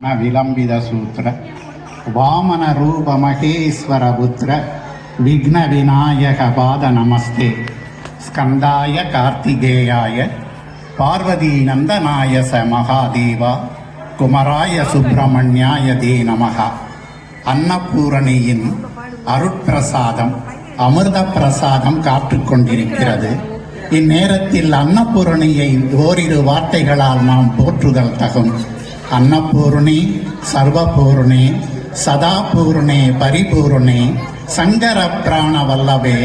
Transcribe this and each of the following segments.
ವಿಲಂಬಿತ ಸೂತ್ರ ವಾಮನ ರೂಪ ಮಹೇಶ್ವರ ಪುತ್ರ ವಿಘ್ನ ವಿನಾಯಕ ಪಾದ ನಮಸ್ತೆ ಸ್ಕಂದಾಯ ಕಾರ್ತಿಗೇಯಾಯ பார்வதி நந்தனாய ச மகாதேவா குமராய சுப்பிரமணியாய தே நமக. அன்னபூரணியின் அருட்பிரசாதம் அமிர்த பிரசாதம் காற்றுக்கொண்டிருக்கிறது. இந்நேரத்தில் அன்னபூரணியை ஓரிரு வார்த்தைகளால் நாம் போற்றுதல் தகும். அன்னபூர்ணி சர்வபூர்ணே சதாபூர்ணே பரிபூர்ணே சங்கர பிராண வல்லவே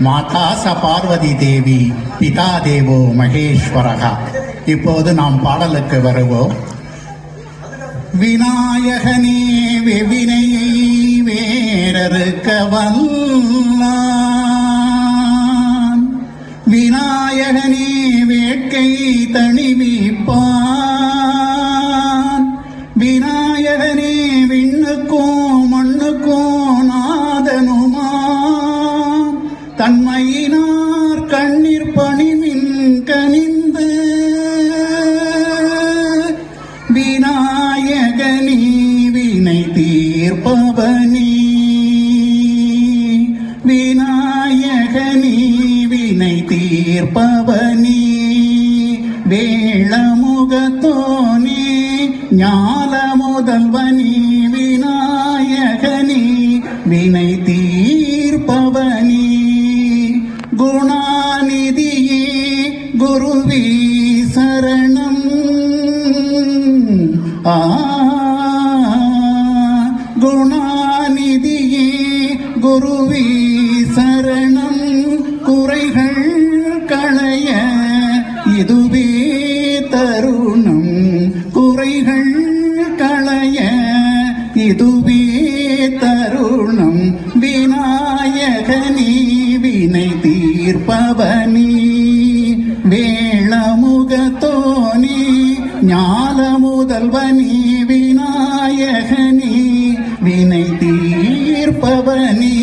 மாதா ச பார்வதி தேவி பிதா தேவோ மகேஸ்வரகா. இப்போது நாம் பாடலுக்கு வருவோம். விநாயகனே வெவினையை வேறறுக்க வல்லான், விநாயகனே வேட்கை தணிவிப்பான், விநாயகனே விண்ணுக்கோ மண்ணுக்கோ நாதனுமான், தன்மையினார் கண்ணீர் பணிவின் கனிந்து, விநாயகனே வினை தீர்ப்பவனே, விநாயகனே வினை தீர்ப்பவனே, வேளமுகத்தோனே ஞால முதல்வனே, விநாயகனே வினை தீர்ப்பவனே, குணாநிதியே குருவே சரணம், குணாநிதியே குருவே சரணம், குறைகள் களைய இதுவே தருணம், குறைகள் களைய இதுவே தருணம், விநாயகனே வினை தீர்ப்பவனே, வேளமுகத்தோனே ஞான முதல்வனே, விநாயகனே வினை தீர்ப்பவனே,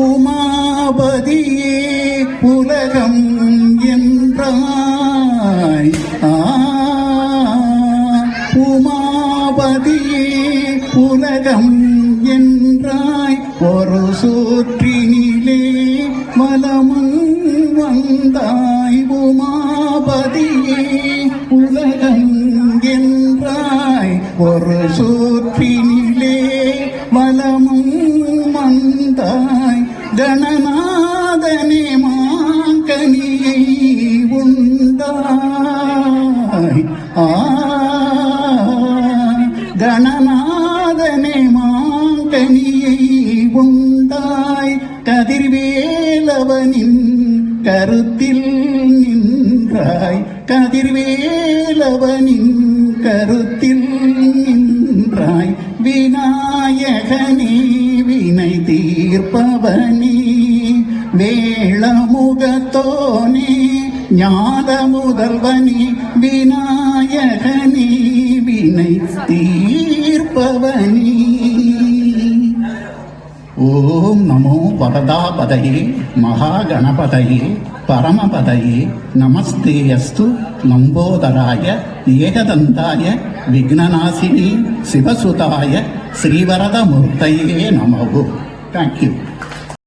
உமாபதியே உலகம் என்றாய், உமாபதியே உலகம் என்றாய், ஒரு சூற்றினிலே வலமுன் வந்தாய், உமாபதியே உலகம் என்றாய், ஒரு சூற்றினிலே வலமும் வந்தாய், கணநாதனே மாங்கனியை உண்டாய், கணநாதனே மாங்கனியை உண்டாய், கதிர்வேலவனின் கருத்தில் நின்றாய், கதிர்வேலவனின் கருத்தில் நின்றாய், விநாயகனே வினை தீர்ப்பவனே, வேளமுகத்தோனே ஞான முதல்வனே, விநாயகனே வினை தீர்ப்பவனே. ஓம் நமோ வரதாபதயே மகாகணபதயே பரமபதயே நமஸ்தே அஸ்து லம்போதராய ஏகதந்தாய விக்னநாசினி சிவசுதாய ஸ்ரீவரதமூர்த்தயே நமோ. தேங்க்யூ.